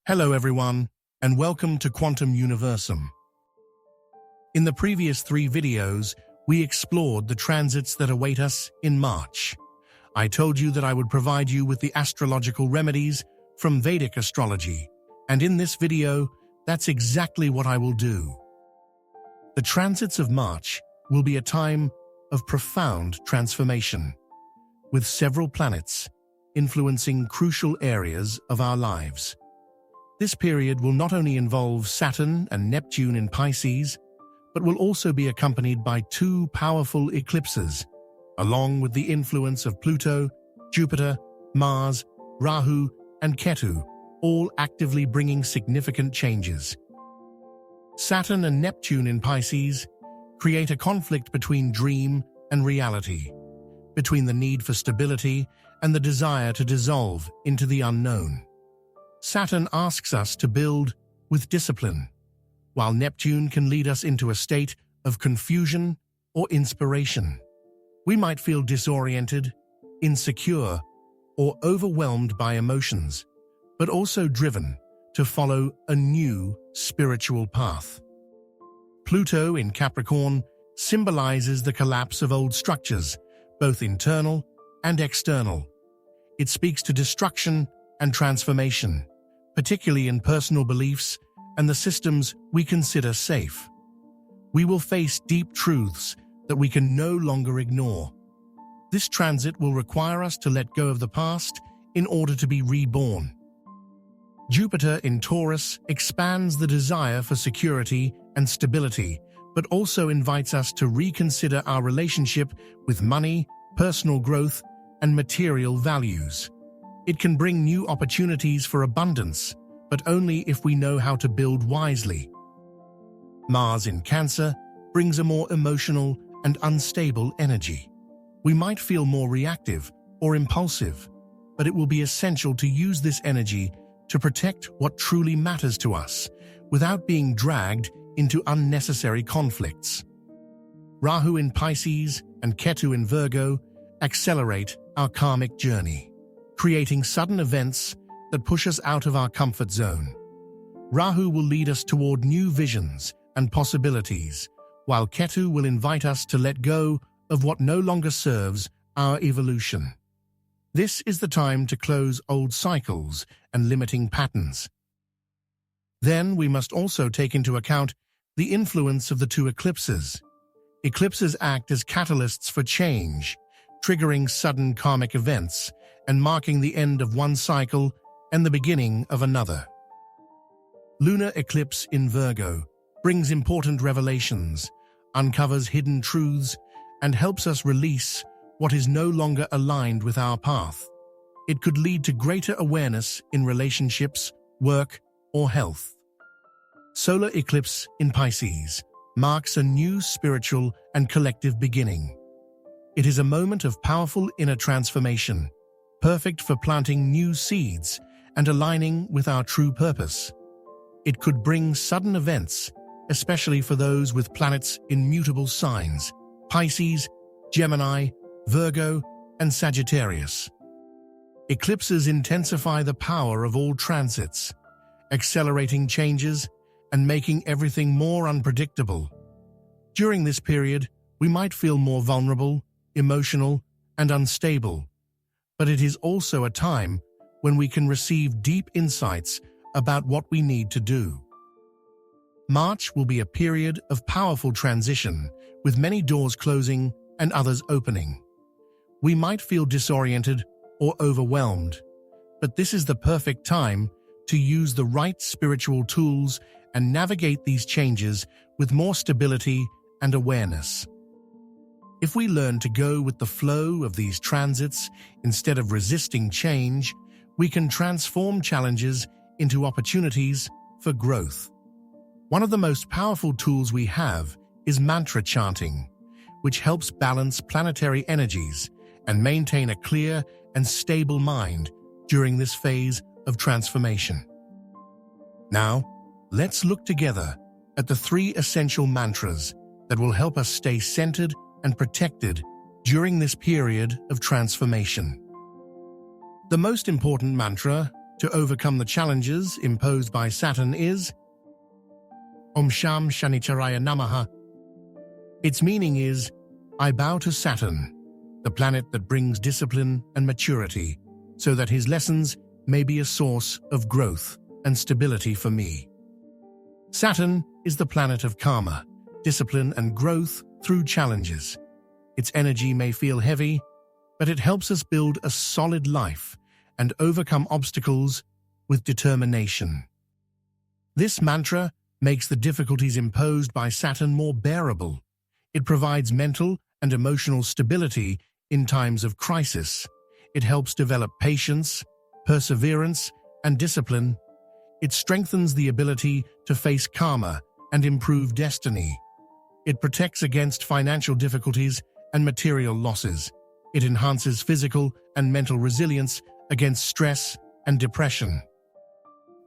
Hello everyone, and welcome to Quantum Universum. In the previous 3 videos, we explored the transits that await us in March. I told you that I would provide you with the astrological remedies from Vedic astrology, and in this video, that's exactly what I will do. The transits of March will be a time of profound transformation, with several planets influencing crucial areas of our lives. This period will not only involve Saturn and Neptune in Pisces, but will also be accompanied by 2 powerful eclipses, along with the influence of Pluto, Jupiter, Mars, Rahu, and Ketu, all actively bringing significant changes. Saturn and Neptune in Pisces create a conflict between dream and reality, between the need for stability and the desire to dissolve into the unknown. Saturn asks us to build with discipline, while Neptune can lead us into a state of confusion or inspiration. We might feel disoriented, insecure, or overwhelmed by emotions, but also driven to follow a new spiritual path. Pluto in Capricorn symbolizes the collapse of old structures, both internal and external. It speaks to destruction and transformation, particularly in personal beliefs and the systems we consider safe. We will face deep truths that we can no longer ignore. This transit will require us to let go of the past in order to be reborn. Jupiter in Taurus expands the desire for security and stability, but also invites us to reconsider our relationship with money, personal growth, and material values. It can bring new opportunities for abundance, but only if we know how to build wisely. Mars in Cancer brings a more emotional and unstable energy. We might feel more reactive or impulsive, but it will be essential to use this energy to protect what truly matters to us, without being dragged into unnecessary conflicts. Rahu in Pisces and Ketu in Virgo accelerate our karmic journey, creating sudden events that push us out of our comfort zone. Rahu will lead us toward new visions and possibilities, while Ketu will invite us to let go of what no longer serves our evolution. This is the time to close old cycles and limiting patterns. Then we must also take into account the influence of the 2 eclipses. Eclipses act as catalysts for change, triggering sudden karmic events and marking the end of one cycle and the beginning of another. Lunar Eclipse in Virgo brings important revelations, uncovers hidden truths, and helps us release what is no longer aligned with our path. It could lead to greater awareness in relationships, work, or health. Solar Eclipse in Pisces marks a new spiritual and collective beginning. It is a moment of powerful inner transformation, perfect for planting new seeds and aligning with our true purpose. It could bring sudden events, especially for those with planets in mutable signs: Pisces, Gemini, Virgo, and Sagittarius. Eclipses intensify the power of all transits, accelerating changes and making everything more unpredictable. During this period, we might feel more vulnerable, emotional, and unstable, but it is also a time when we can receive deep insights about what we need to do. March will be a period of powerful transition, with many doors closing and others opening. We might feel disoriented or overwhelmed, but this is the perfect time to use the right spiritual tools and navigate these changes with more stability and awareness. If we learn to go with the flow of these transits instead of resisting change, we can transform challenges into opportunities for growth. One of the most powerful tools we have is mantra chanting, which helps balance planetary energies and maintain a clear and stable mind during this phase of transformation. Now, let's look together at the 3 essential mantras that will help us stay centered and protected during this period of transformation. The most important mantra to overcome the challenges imposed by Saturn is Om Sham Shanicharaya Namaha. Its meaning is, I bow to Saturn, the planet that brings discipline and maturity, so that his lessons may be a source of growth and stability for me. Saturn is the planet of karma, discipline and growth through challenges. Its energy may feel heavy, but it helps us build a solid life and overcome obstacles with determination. This mantra makes the difficulties imposed by Saturn more bearable. It provides mental and emotional stability in times of crisis. It helps develop patience, perseverance, and discipline. It strengthens the ability to face karma and improve destiny. It protects against financial difficulties and material losses. It enhances physical and mental resilience against stress and depression.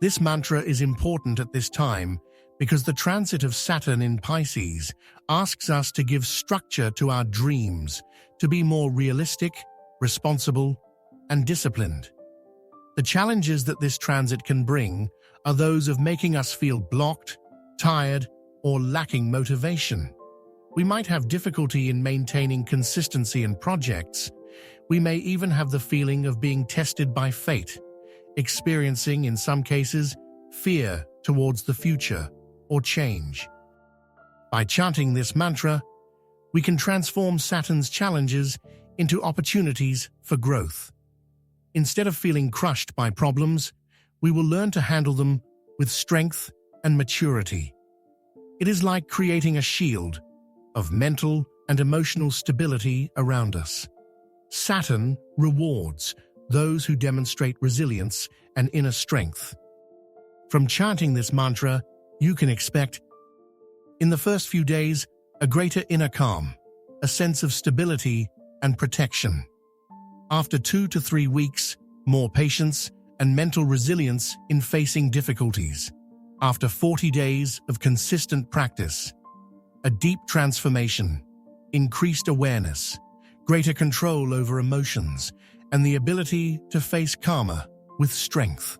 This mantra is important at this time because the transit of Saturn in Pisces asks us to give structure to our dreams, to be more realistic, responsible, and disciplined. The challenges that this transit can bring are those of making us feel blocked, tired, or lacking motivation. We might have difficulty in maintaining consistency in projects. We may even have the feeling of being tested by fate, experiencing, in some cases, fear towards the future or change. By chanting this mantra, we can transform Saturn's challenges into opportunities for growth. Instead of feeling crushed by problems, we will learn to handle them with strength and maturity. It is like creating a shield of mental and emotional stability around us. Saturn rewards those who demonstrate resilience and inner strength. From chanting this mantra, you can expect, in the first few days, a greater inner calm, a sense of stability and protection. After 2 to 3 weeks, more patience and mental resilience in facing difficulties. After 40 days of consistent practice, a deep transformation, increased awareness, greater control over emotions, and the ability to face karma with strength.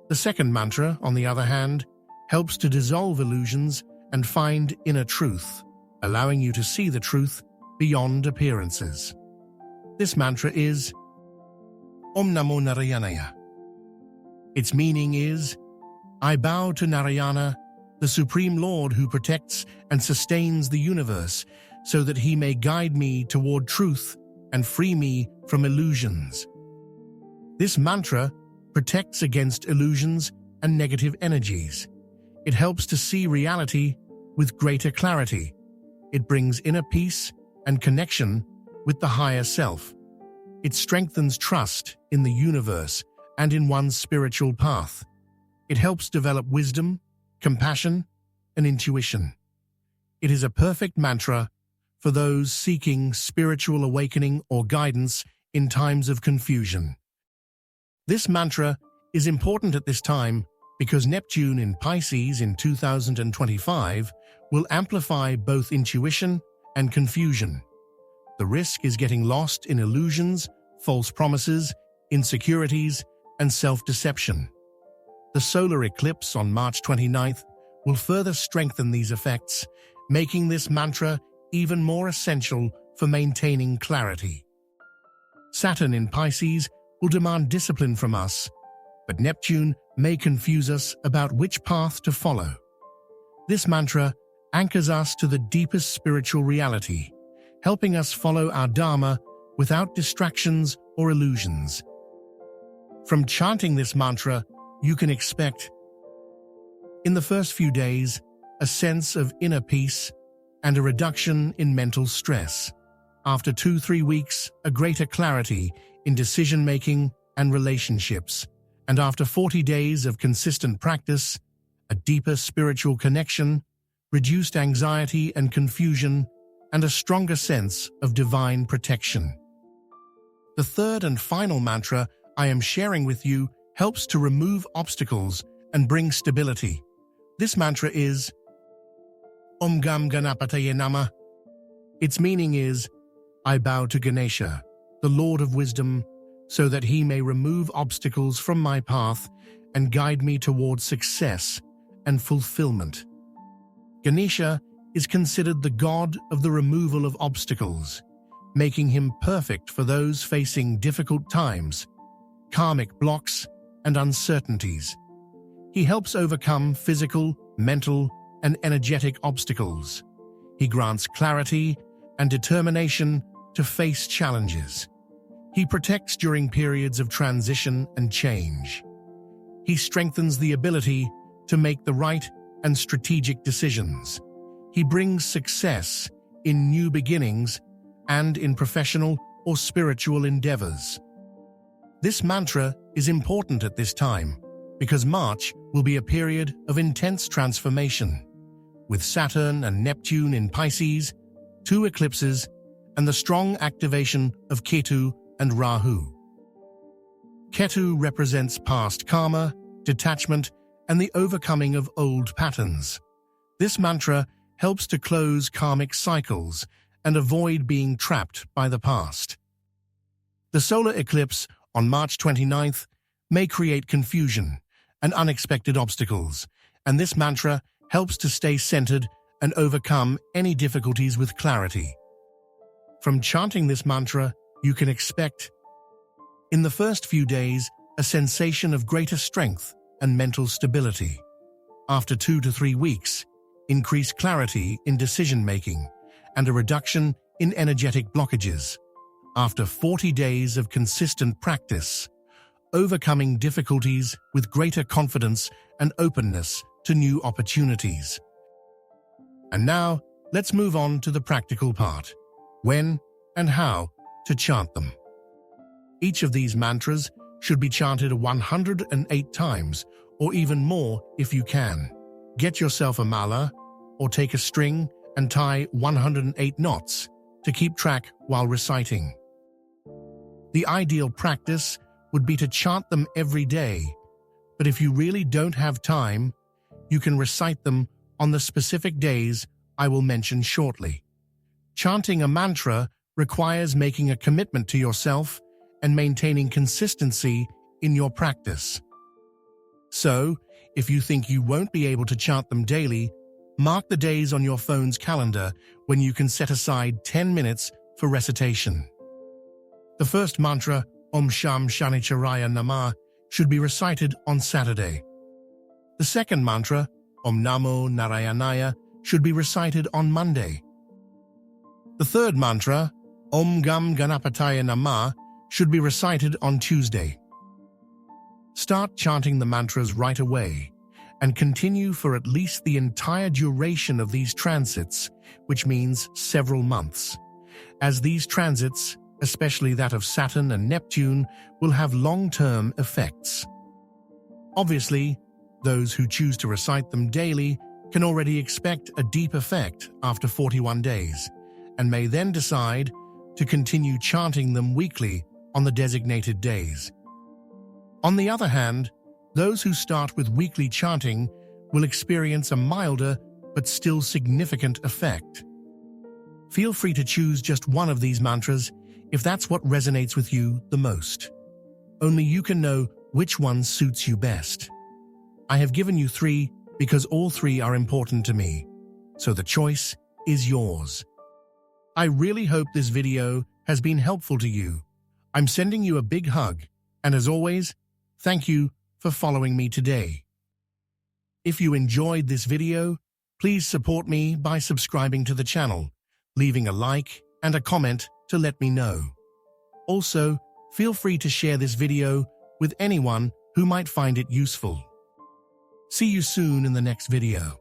The second mantra, on the other hand, helps to dissolve illusions and find inner truth, allowing you to see the truth beyond appearances. This mantra is Om Namo Narayanaya. Its meaning is, I bow to Narayana, the Supreme Lord who protects and sustains the universe, so that he may guide me toward truth and free me from illusions. This mantra protects against illusions and negative energies. It helps to see reality with greater clarity. It brings inner peace and connection with the higher self. It strengthens trust in the universe and in one's spiritual path. It helps develop wisdom, compassion, and intuition. It is a perfect mantra for those seeking spiritual awakening or guidance in times of confusion. This mantra is important at this time because Neptune in Pisces in 2025 will amplify both intuition and confusion. The risk is getting lost in illusions, false promises, insecurities, and self-deception. The solar eclipse on March 29th will further strengthen these effects, making this mantra even more essential for maintaining clarity. Saturn in Pisces will demand discipline from us, but Neptune may confuse us about which path to follow. This mantra anchors us to the deepest spiritual reality, helping us follow our Dharma without distractions or illusions. From chanting this mantra, you can expect, in the first few days, a sense of inner peace and a reduction in mental stress. After 2-3 weeks, a greater clarity in decision-making and relationships. And after 40 days of consistent practice, a deeper spiritual connection, reduced anxiety and confusion, and a stronger sense of divine protection. The third and final mantra I am sharing with you helps to remove obstacles and bring stability. This mantra is Om Gam Ganapataye Namah. Its meaning is, I bow to Ganesha, the Lord of Wisdom, so that he may remove obstacles from my path and guide me towards success and fulfillment. Ganesha is considered the god of the removal of obstacles, making him perfect for those facing difficult times, karmic blocks, and uncertainties. He helps overcome physical, mental, and energetic obstacles. He grants clarity and determination to face challenges. He protects during periods of transition and change. He strengthens the ability to make the right and strategic decisions. He brings success in new beginnings and in professional or spiritual endeavors. This mantra is important at this time because March will be a period of intense transformation, with Saturn and Neptune in Pisces, 2 eclipses, and the strong activation of Ketu and Rahu. Ketu represents past karma, detachment, and the overcoming of old patterns. This mantra helps to close karmic cycles and avoid being trapped by the past. The solar eclipse on March 29th may create confusion and unexpected obstacles, and this mantra helps to stay centered and overcome any difficulties with clarity. From chanting this mantra, you can expect, in the first few days, a sensation of greater strength and mental stability. After 2 to 3 weeks, increased clarity in decision-making and a reduction in energetic blockages. After 40 days of consistent practice, overcoming difficulties with greater confidence and openness to new opportunities. And now, let's move on to the practical part: when and how to chant them. Each of these mantras should be chanted 108 times, or even more if you can. Get yourself a mala, or take a string and tie 108 knots to keep track while reciting. The ideal practice would be to chant them every day, but if you really don't have time, you can recite them on the specific days I will mention shortly. Chanting a mantra requires making a commitment to yourself and maintaining consistency in your practice. So, if you think you won't be able to chant them daily, mark the days on your phone's calendar when you can set aside 10 minutes for recitation. The first mantra, Om Sham Shanicharaya Namah, should be recited on Saturday. The second mantra, Om Namo Narayanaya, should be recited on Monday. The third mantra, Om Gam Ganapataya Namah, should be recited on Tuesday. Start chanting the mantras right away and continue for at least the entire duration of these transits, which means several months, as these transits, especially that of Saturn and Neptune, will have long-term effects. Obviously, those who choose to recite them daily can already expect a deep effect after 41 days, and may then decide to continue chanting them weekly on the designated days. On the other hand, those who start with weekly chanting will experience a milder but still significant effect. Feel free to choose just one of these mantras if that's what resonates with you the most. Only you can know which one suits you best. I have given you 3 because all 3 are important to me, so the choice is yours. I really hope this video has been helpful to you. I'm sending you a big hug, and as always, thank you for following me today. If you enjoyed this video, please support me by subscribing to the channel, leaving a like and a comment to let me know. Also, feel free to share this video with anyone who might find it useful. See you soon in the next video.